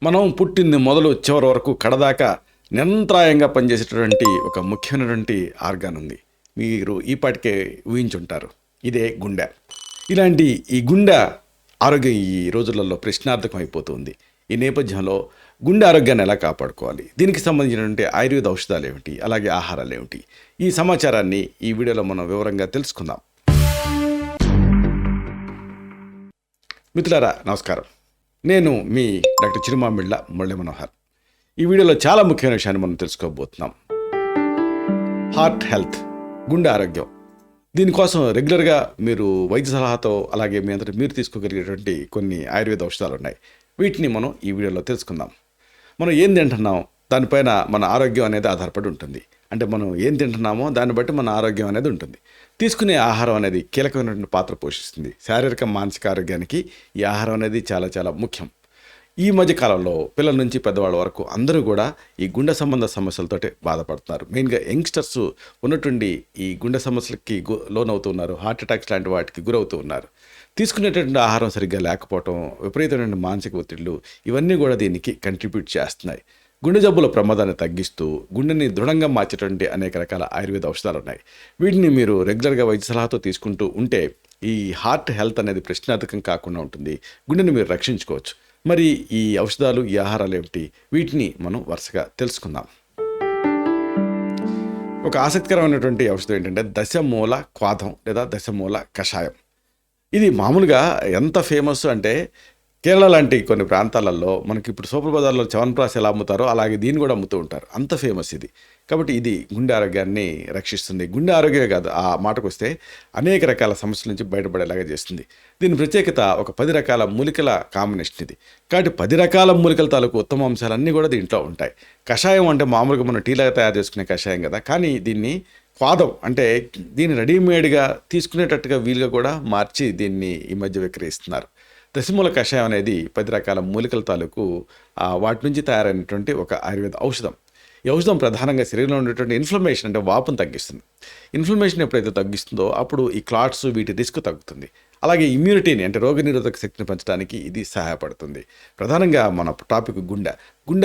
మనం పుట్టింది మొదలు చివరి వరకు కడదాకా నిరంతరాయంగా పనిచేసేటటువంటి ఒక ముఖ్యమైనటువంటి ఆర్గాన్ ఉంది. మీరు ఈ పాటికే ఊహించుంటారు, ఇదే గుండె. ఇలాంటి ఈ గుండె ఆరోగ్యం ఈ రోజులలో ప్రశ్నార్థకం అయిపోతుంది. ఈ నేపథ్యంలో గుండె ఆరోగ్యాన్ని ఎలా కాపాడుకోవాలి, దీనికి సంబంధించినటువంటి ఆయుర్వేద ఔషధాలు ఏమిటి, అలాగే ఆహారాలు ఏమిటి, ఈ సమాచారాన్ని ఈ వీడియోలో మనం వివరంగా తెలుసుకుందాం. మిత్రులారా నమస్కారం, నేను మీ డాక్టర్ చిరుమామిళ్ళ మురళీ మనోహర్. ఈ వీడియోలో చాలా ముఖ్యమైన విషయాన్ని మనం తెలుసుకోబోతున్నాం. హార్ట్ హెల్త్, గుండె ఆరోగ్యం. దీనికోసం రెగ్యులర్గా మీరు వైద్య సలహాతో అలాగే మీ అంతటా మీరు తీసుకోగలిగేటువంటి కొన్ని ఆయుర్వేద ఔషధాలు ఉన్నాయి. వీటిని మనం ఈ వీడియోలో తెలుసుకుందాం. మనం ఏం తింటున్నాం దానిపైన మన ఆరోగ్యం అనేది ఆధారపడి ఉంటుంది. అంటే మనం ఏం తింటున్నామో దాన్ని బట్టి మన ఆరోగ్యం అనేది ఉంటుంది. తీసుకునే ఆహారం అనేది కీలకమైనటువంటి పాత్ర పోషిస్తుంది. శారీరక మానసిక ఆరోగ్యానికి ఈ ఆహారం అనేది చాలా చాలా ముఖ్యం. ఈ మధ్య కాలంలో పిల్లల నుంచి పెద్దవాళ్ళ వరకు అందరూ కూడా ఈ గుండె సంబంధ సమస్యలతోటే బాధపడుతున్నారు. మెయిన్గా యంగ్స్టర్స్ ఉన్నటువంటి ఈ గుండె సమస్యలకి లోనవుతున్నారు. హార్ట్ అటాక్స్ లాంటి వాటికి గురవుతూ ఉన్నారు. తీసుకునేటటువంటి ఆహారం సరిగ్గా లేకపోవటం, విపరీతమైన మానసిక ఒత్తిళ్లు, ఇవన్నీ కూడా దీనికి కంట్రిబ్యూట్ చేస్తున్నాయి. గుండె జబ్బుల ప్రమాదాన్ని తగ్గిస్తూ గుండెని దృఢంగా మార్చేటువంటి అనేక రకాల ఆయుర్వేద ఔషధాలు ఉన్నాయి. వీటిని మీరు రెగ్యులర్గా వైద్య సలహాతో తీసుకుంటూ ఉంటే ఈ హార్ట్ హెల్త్ అనేది ప్రశ్నార్థకం కాకుండా ఉంటుంది. గుండెని మీరు రక్షించుకోవచ్చు. మరి ఈ ఔషధాలు, ఈ ఆహారాలు ఏమిటి, వీటిని మనం వరుసగా తెలుసుకుందాం. ఒక ఆసక్తికరమైనటువంటి ఔషధం ఏంటంటే దశమూల క్వాథం లేదా దశమూల కషాయం. ఇది మామూలుగా ఎంత ఫేమస్ అంటే కేరళ లాంటి కొన్ని ప్రాంతాలలో మనకి ఇప్పుడు సూపర్ బజార్లో చవన్ప్రాస్ ఎలా అమ్ముతారో అలాగే దీన్ని కూడా అమ్ముతూ ఉంటారు. అంత ఫేమస్ ఇది. కాబట్టి ఇది గుండె ఆరోగ్యాన్ని రక్షిస్తుంది. గుండె ఆరోగ్యమే కాదు, ఆ మాటకు వస్తే అనేక రకాల సమస్యల నుంచి బయటపడేలాగా చేస్తుంది. దీని ప్రత్యేకత ఒక 10 రకాల మూలికల కాంబినేషన్ ఇది. కాబట్టి 10 రకాల మూలికల తాలూకు ఉత్తమ అంశాలన్నీ కూడా దీంట్లో ఉంటాయి. కషాయం అంటే మామూలుగా మనం టీలాగా తయారు చేసుకునే కషాయం కదా, కానీ దీన్ని క్వాథం అంటే దీన్ని రెడీమేడ్గా తీసుకునేటట్టుగా వీలుగా కూడా మార్చి దీన్ని ఈ మధ్య విక్రయిస్తున్నారు. దశమూల కషాయం అనేది 10 రకాల మూలికల తాలూకు వాటి నుంచి తయారైనటువంటి ఒక ఆయుర్వేద ఔషధం. ఈ ఔషధం ప్రధానంగా శరీరంలో ఉండేటువంటి ఇన్ఫ్లమేషన్ అంటే వాపును తగ్గిస్తుంది. ఇన్ఫ్లమేషన్ ఎప్పుడైతే తగ్గిస్తుందో అప్పుడు ఈ క్లాట్స్ వీటి రిస్క్ తగ్గుతుంది. అలాగే ఇమ్యూనిటీని అంటే రోగనిరోధక శక్తిని పెంచడానికి ఇది సహాయపడుతుంది. ప్రధానంగా మన టాపిక్ గుండె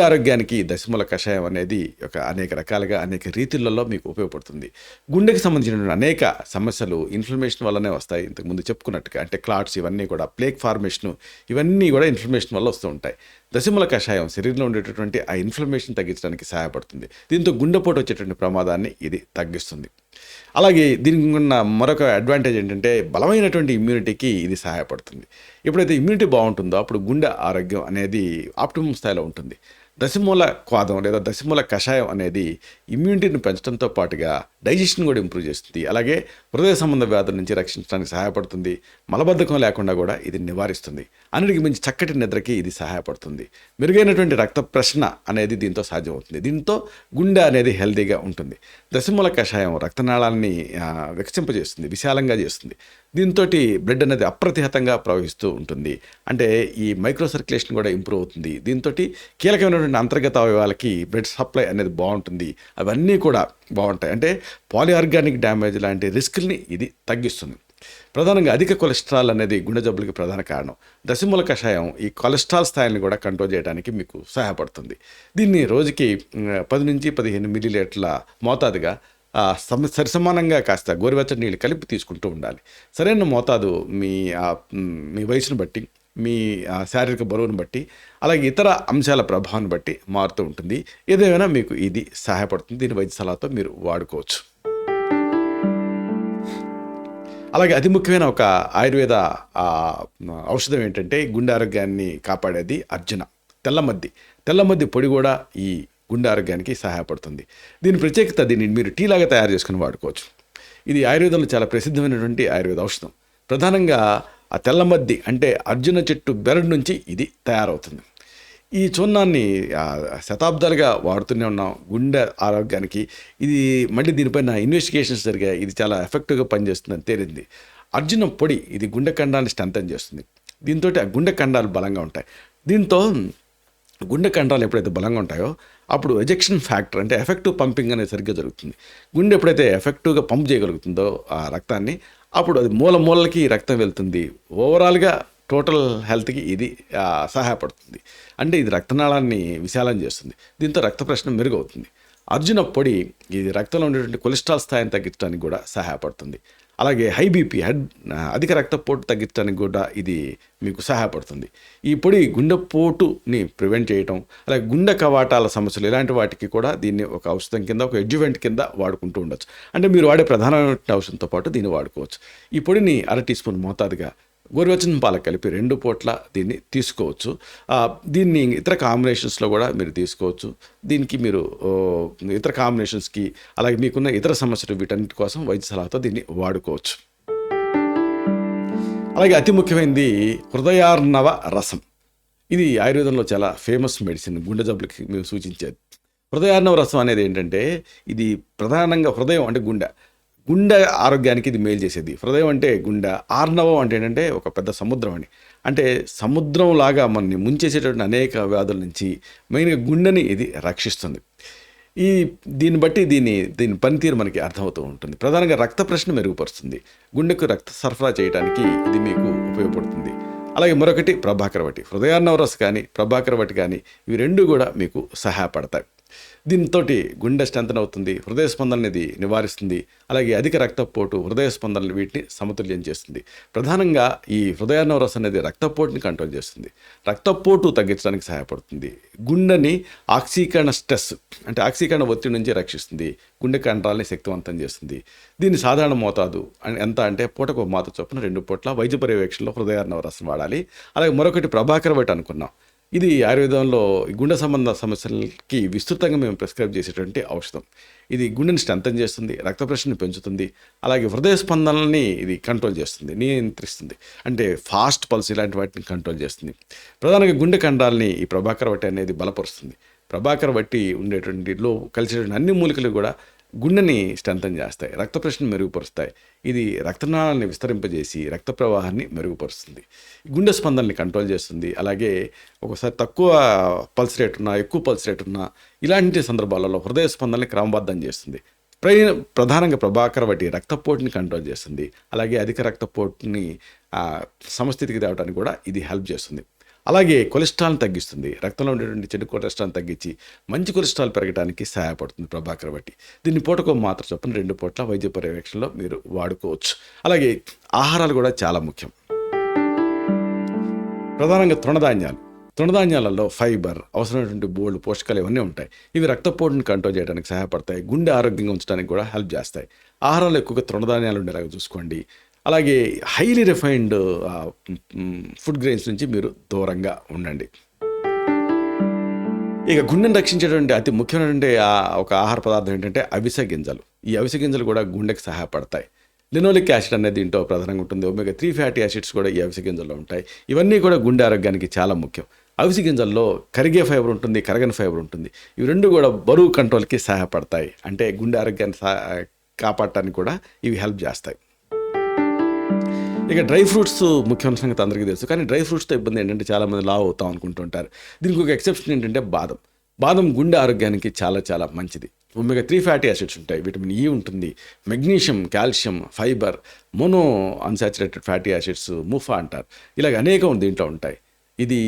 ఆరోగ్యానికి దశమూల కషాయం అనేది ఒక అనేక రకాలుగా అనేక రీతిలలో మీకు ఉపయోగపడుతుంది. గుండెకి సంబంధించిన అనేక సమస్యలు ఇన్ఫ్లమేషన్ వల్లనే వస్తాయి. ఇంతకుముందు చెప్పుకున్నట్టుగా అంటే క్లాట్స్, ఇవన్నీ కూడా ప్లేక్ ఫార్మేషన్, ఇవన్నీ కూడా ఇన్ఫ్లమేషన్ వల్ల వస్తూ ఉంటాయి. దశమూల కషాయం శరీరంలో ఉండేటటువంటి ఆ ఇన్ఫ్లమేషన్ తగ్గించడానికి సహాయపడుతుంది. దీంతో గుండెపోటు వచ్చేటువంటి ప్రమాదాన్ని ఇది తగ్గిస్తుంది. అలాగే దీనికి ఉన్న మరొక అడ్వాంటేజ్ ఏంటంటే బలమైనటువంటి ఇమ్యూనిటీకి ఇది సహాయపడుతుంది. ఎప్పుడైతే ఇమ్యూనిటీ బాగుంటుందో అప్పుడు గుండె ఆరోగ్యం అనేది ఆప్టిమమ్ స్థాయిలో ఉంటుంది. దశమూల క్వాథం లేదా దశమూల కషాయం అనేది ఇమ్యూనిటీని పెంచడంతో పాటుగా డైజెషన్ కూడా ఇంప్రూవ్ చేస్తుంది. అలాగే హృదయ సంబంధ వ్యాధుల నుంచి రక్షించడానికి సహాయపడుతుంది. మలబద్ధకం లేకుండా కూడా ఇది నివారిస్తుంది. అన్నిటికి మించి చక్కటి నిద్రకి ఇది సహాయపడుతుంది. మెరుగైనటువంటి రక్త ప్రసరణ అనేది దీంతో సాధ్యమవుతుంది. దీంతో గుండె అనేది హెల్తీగా ఉంటుంది. దశమూల కషాయం రక్తనాళాన్ని వికసింపజేస్తుంది, విశాలంగా చేస్తుంది. దీంతో బ్లడ్ అనేది అప్రతిహతంగా ప్రవహిస్తూ ఉంటుంది. అంటే ఈ మైక్రో సర్క్యులేషన్ కూడా ఇంప్రూవ్ అవుతుంది. దీంతో కీలకమైనటువంటి అంతర్గత అవయవాలకి బ్లడ్ సప్లై అనేది బాగుంటుంది. అవన్నీ కూడా బాగుంటాయి. అంటే పాలిఆర్గానిక్ డ్యామేజ్ లాంటి రిస్క్ని ఇది తగ్గిస్తుంది. ప్రధానంగా అధిక కొలెస్ట్రాల్ అనేది గుండె జబ్బులకి ప్రధాన కారణం. దశమూల కషాయం ఈ కొలెస్ట్రాల్ స్థాయిని కూడా కంట్రోల్ చేయడానికి మీకు సహాయపడుతుంది. దీన్ని రోజుకి 10 నుంచి 15 మిల్లీలీటర్ల మోతాదుగా సరిసమానంగా కాస్త గోరువెచ్చని నీళ్ళు కలిపి తీసుకుంటూ ఉండాలి. సరైన మోతాదు మీ వయసును బట్టి, మీ శారీరక బరువును బట్టి, అలాగే ఇతర అంశాల ప్రభావాన్ని బట్టి మారుతూ ఉంటుంది. ఏదేమైనా మీకు ఇది సహాయపడుతుంది. దీని వైద్య సలహాతో మీరు వాడుకోవచ్చు. అలాగే అతి ముఖ్యమైన ఒక ఆయుర్వేద ఔషధం ఏంటంటే గుండె ఆరోగ్యాన్ని కాపాడేది అర్జున తెల్లమద్ది పొడి కూడా ఈ గుండె ఆరోగ్యానికి సహాయపడుతుంది. దీని ప్రత్యేకత దీన్ని మీరు టీలాగా తయారు చేసుకుని వాడుకోవచ్చు. ఇది ఆయుర్వేదంలో చాలా ప్రసిద్ధమైనటువంటి ఆయుర్వేద ఔషధం. ప్రధానంగా ఆ తెల్లమద్ది అంటే అర్జున చెట్టు బెరడు నుంచి ఇది తయారవుతుంది. ఈ చూర్ణాన్ని శతాబ్దాలుగా వాడుతూనే ఉన్నాం గుండె ఆరోగ్యానికి. ఇది మళ్ళీ దీనిపైన ఇన్వెస్టిగేషన్స్ జరిగాయి. ఇది చాలా ఎఫెక్టివ్గా పనిచేస్తుందని తేలింది. అర్జున పొడి ఇది గుండె కండాన్ని స్ట్రెంథన్ చేస్తుంది. దీంతో ఆ గుండె కండాలు బలంగా ఉంటాయి. దీంతో గుండె కండరాలు ఎప్పుడైతే బలంగా ఉంటాయో అప్పుడు ఎజెక్షన్ ఫ్యాక్టర్ అంటే ఎఫెక్టివ్ పంపింగ్ అనేది సరిగ్గా జరుగుతుంది. గుండె ఎప్పుడైతే ఎఫెక్టివ్గా పంప్ చేయగలుగుతుందో ఆ రక్తాన్ని, అప్పుడు అది మూలకి రక్తం వెళ్తుంది. ఓవరాల్గా టోటల్ హెల్త్కి ఇది సహాయపడుతుంది. అంటే ఇది రక్తనాళాన్ని విశాలం చేస్తుంది. దీంతో రక్త ప్రసరణ మెరుగవుతుంది. అర్జున పొడి ఇది రక్తంలో ఉండేటువంటి కొలెస్ట్రాల్ స్థాయిని తగ్గించడానికి కూడా సహాయపడుతుంది. అలాగే హై బీపీ అధిక రక్తపోటు తగ్గించడానికి కూడా ఇది మీకు సహాయపడుతుంది. ఈ పొడి గుండెపోటుని ప్రివెంట్ చేయటం, అలాగే గుండె కవాటాల సమస్యలు ఇలాంటి వాటికి కూడా దీన్ని ఒక ఔషధం కింద, ఒక ఎడ్జువెంట్ కింద వాడుకుంటూ ఉండొచ్చు. అంటే మీరు వాడే ప్రధానమైన ఔషధంతో పాటు దీన్ని వాడుకోవచ్చు. ఈ పొడిని 1/2 టీ స్పూన్ మోతాదుగా గోరువెచ్చని పాలకు కలిపి 2 పూట్ల దీన్ని తీసుకోవచ్చు. దీన్ని ఇతర కాంబినేషన్స్లో కూడా మీరు తీసుకోవచ్చు. దీనికి మీరు ఇతర కాంబినేషన్స్కి, అలాగే మీకున్న ఇతర సమస్యలు వీటన్నిటి కోసం వైద్య సలహాతో దీన్ని వాడుకోవచ్చు. అలాగే అతి ముఖ్యమైనది హృదయార్ణవ రసం. ఇది ఆయుర్వేదంలో చాలా ఫేమస్ మెడిసిన్, గుండె జబ్బులకి మేము సూచించేది. హృదయార్ణవ రసం అనేది ఏంటంటే, ఇది ప్రధానంగా హృదయం అంటే గుండె ఆరోగ్యానికి ఇది మేలు చేసేది. హృదయం అంటే గుండె, ఆర్ణవం అంటే ఏంటంటే ఒక పెద్ద సముద్రం అని. అంటే సముద్రం లాగా మనని ముంచేసేటటువంటి అనేక వ్యాధుల నుంచి మెయిన్గా గుండెని ఇది రక్షిస్తుంది. దీన్ని బట్టి దీని పనితీరు మనకి అర్థమవుతూ ఉంటుంది. ప్రధానంగా రక్త ప్రసరణ మెరుగుపరుస్తుంది. గుండెకు రక్త సరఫరా చేయడానికి ఇది మీకు ఉపయోగపడుతుంది. అలాగే మరొకటి ప్రభాకర వటి. హృదయార్ణవ రసం కానీ ప్రభాకర వటి కానీ ఇవి రెండు కూడా మీకు సహాయపడతాయి. దీంతో గుండె స్ట్రెంథన్ అవుతుంది, హృదయ స్పందనని ఇది నివారిస్తుంది. అలాగే అధిక రక్తపోటు, హృదయ స్పందనలు వీటిని సమతుల్యం చేస్తుంది. ప్రధానంగా ఈ హృదయార్ణవ రసం అనేది రక్తపోటుని కంట్రోల్ చేస్తుంది, రక్తపోటు తగ్గించడానికి సహాయపడుతుంది. గుండెని ఆక్సీకరణ స్ట్రెస్ అంటే ఆక్సీకరణ ఒత్తిడి నుంచి రక్షిస్తుంది. గుండె కండరాలని శక్తివంతం చేస్తుంది. దీని సాధారణ మోతాదు ఎంత అంటే పూటకు మాత చొప్పున 2 పూట్ల వైద్య పర్యవేక్షణలో హృదయార్ణవ రసం వాడాలి. అలాగే మరొకటి ప్రభాకర వటి అనుకున్నాం. ఇది ఆయుర్వేదంలో గుండె సంబంధ సమస్యలకి విస్తృతంగా మేము ప్రిస్క్రైబ్ చేసేటువంటి ఔషధం. ఇది గుండెని స్ట్రెంథన్ చేస్తుంది, రక్త ప్రసరణని పెంచుతుంది. అలాగే హృదయ స్పందనల్ని ఇది కంట్రోల్ చేస్తుంది, నియంత్రిస్తుంది. అంటే ఫాస్ట్ పల్స్ ఇలాంటి వాటిని కంట్రోల్ చేస్తుంది. ప్రధానంగా గుండె కండరాలని ఈ ప్రభాకర వటి అనేది బలపరుస్తుంది. ప్రభాకర వటి ఉండేటువంటి కలిసేటువంటి అన్ని మూలికలు కూడా గుండెని స్ట్రెంథన్ చేస్తాయి, రక్త ప్రసరణ మెరుగుపరుస్తాయి. ఇది రక్తనాళాన్ని విస్తరింపజేసి రక్త ప్రవాహాన్ని మెరుగుపరుస్తుంది, గుండె స్పందనని కంట్రోల్ చేస్తుంది. అలాగే ఒకసారి తక్కువ పల్స్ రేట్ ఉన్నా, ఎక్కువ పల్స్ రేట్ ఉన్నా ఇలాంటి సందర్భాలలో హృదయ స్పందనని క్రమబద్ధం చేస్తుంది. ప్రధానంగా ప్రభాకర వటి రక్తపోటుని కంట్రోల్ చేస్తుంది. అలాగే అధిక రక్తపోటుని సమస్థితికి తేవడానికి కూడా ఇది హెల్ప్ చేస్తుంది. అలాగే కొలెస్ట్రాల్ని తగ్గిస్తుంది, రక్తంలో ఉండేటువంటి చెడు కొలెస్ట్రాల్ని తగ్గించి మంచి కొలెస్ట్రాల్ పెరగడానికి సహాయపడుతుంది ప్రభాకర వటి. దీన్ని పూటకో మాత్రం చొప్పున 2 పూట్ల వైద్య పర్యవేక్షణలో మీరు వాడుకోవచ్చు. అలాగే ఆహారాలు కూడా చాలా ముఖ్యం. ప్రధానంగా తృణధాన్యాలలో ఫైబర్, అవసరమైనటువంటి బోల్డ్ పోషకాలు ఇవన్నీ ఉంటాయి. ఇవి రక్తపోటుని కంట్రోల్ చేయడానికి సహాయపడతాయి, గుండె ఆరోగ్యంగా ఉంచడానికి కూడా హెల్ప్ చేస్తాయి. ఆహారాలు ఎక్కువగా తృణధాన్యాలు ఉండేలాగా చూసుకోండి. అలాగే హైలీ రిఫైన్డ్ ఫుడ్ గ్రెయిన్స్ నుంచి మీరు దూరంగా ఉండండి. ఇక గుండెని రక్షించేటువంటి అతి ముఖ్యమైనటువంటి ఒక ఆహార పదార్థం ఏంటంటే అవిసె గింజలు. ఈ అవిసె గింజలు కూడా గుండెకి సహాయపడతాయి. లినోలిక్ యాసిడ్ అనేది దీంట్లో ప్రధానంగా ఉంటుంది. ఒమేగా 3 ఫ్యాటీ యాసిడ్స్ కూడా ఈ అవిసె గింజల్లో ఉంటాయి. ఇవన్నీ కూడా గుండె ఆరోగ్యానికి చాలా ముఖ్యం. అవిసె గింజల్లో కరిగే ఫైబర్ ఉంటుంది, కరగని ఫైబర్ ఉంటుంది. ఇవి రెండు కూడా బరువు కంట్రోల్కి సహాయపడతాయి. అంటే గుండె ఆరోగ్యాన్ని కాపాడటానికి కూడా ఇవి హెల్ప్ చేస్తాయి. ఇక డ్రై ఫ్రూట్స్ ముఖ్యమైన సంగతి అందరికీ తెలుసు. కానీ డ్రై ఫ్రూట్స్తో ఇబ్బంది ఏంటంటే చాలామంది లావు అవుతాం అనుకుంటుంటారు. దీనికి ఒక ఎక్సెప్షన్ ఏంటంటే బాదం గుండె ఆరోగ్యానికి చాలా చాలా మంచిది. ఒమేగా 3 ఫ్యాటీ యాసిడ్స్ ఉంటాయి, విటమిన్ ఈ ఉంటుంది, magnesium, calcium, fibre, mono unsaturated fatty acids, MUFA అంటారు. ఇలాగ అనేకం దీంట్లో ఉంటాయి. ఇది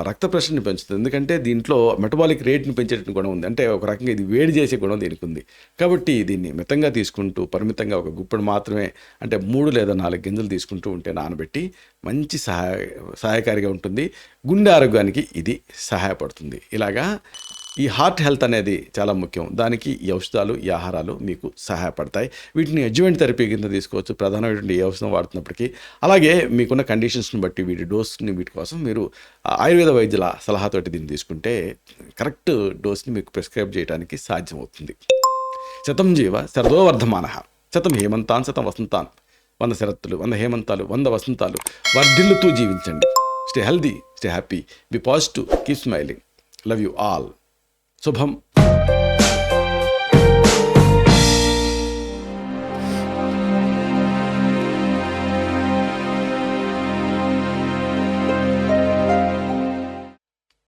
రక్త ప్రసరణని పెంచుతుంది. ఎందుకంటే దీంట్లో మెటబాలిక్ రేట్ని పెంచేట గుణం ఉంది. అంటే ఒక రకంగా ఇది వేడి చేసే గుణం దీనికి ఉంది. కాబట్టి దీన్ని మితంగా తీసుకుంటూ పరిమితంగా ఒక గుప్పెడు మాత్రమే, అంటే 3 లేదా 4 గింజలు తీసుకుంటూ ఉంటే నానబెట్టి మంచి సహాయకారిగా ఉంటుంది. గుండె ఆరోగ్యానికి ఇది సహాయపడుతుంది. ఇలాగా ఈ హార్ట్ హెల్త్ అనేది చాలా ముఖ్యం. దానికి ఈ ఔషధాలు, ఈ ఆహారాలు మీకు సహాయపడతాయి. వీటిని అడ్జువెంట్ థెరపీ కింద తీసుకోవచ్చు ప్రధానమైనటువంటి ఈ ఔషధం వాడుతున్నప్పటికీ. అలాగే మీకున్న కండిషన్స్ని బట్టి వీటి డోస్ని వీటి కోసం మీరు ఆయుర్వేద వైద్యుల సలహాతోటి దీన్ని తీసుకుంటే కరెక్ట్ డోస్ని మీకు ప్రిస్క్రైబ్ చేయడానికి సాధ్యమవుతుంది. శతం జీవ శరదో వర్ధమానః, శతం హేమంతాన్ శతం వసంతాన్. 100 శరత్తులు, 100 హేమంతాలు, 100 వసంతాలు వర్ధిల్లుతూ జీవించండి. Stay healthy, stay happy, be positive, keep smiling. Love you all. శుభం.